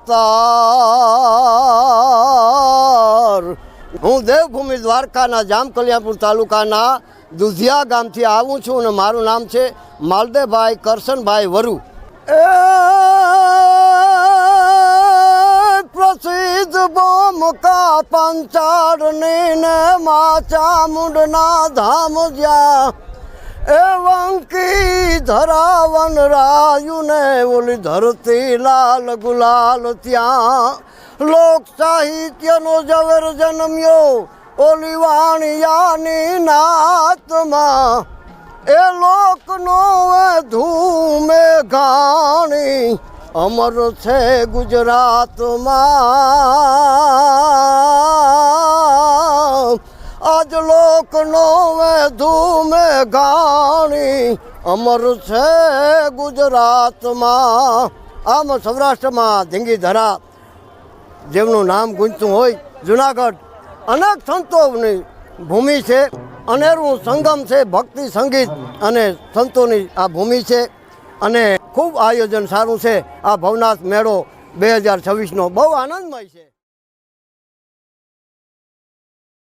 તાર। હું દેવભૂમિ દ્વારકાના જામકલ્યાણપુર તાલુકાના દુધિયા ગામથી આવું છું અને મારું નામ છે માલદેવભાઈ કરશનભાઈ વરુ। પ્રસિદ્ધ બોમકા પંચાળની ને મા ચામુંડના ધામ જ્યાં એ વંકી ધરાવન રાયું ને ઓલી ધરતી લાલ ગુલાલ ત્યાં। લોક સાહિત્યનો ઝવેર જન્મ્યો ઓલી વાણિયાની નાતમાં એ લોકનો ધૂમે ગાણી અમર છે ગુજરાતમાં। આજ લોકનો ધૂમે ગાણી અમર છે ગુજરાતમાં। આમ સૌરાષ્ટ્રમાં ધીંગીધરા જેમનું નામ ગુંજતું હોય જુનાગઢ અનેક સંતોની ભૂમિ છે। અનેરું સંગમ છે, ભક્તિ સંગીત અને સંતોની આ ભૂમિ છે અને ખૂબ આયોજન સારું છે। આ ભવનાથ મેળો 2026નો બહુ આનંદમય છે।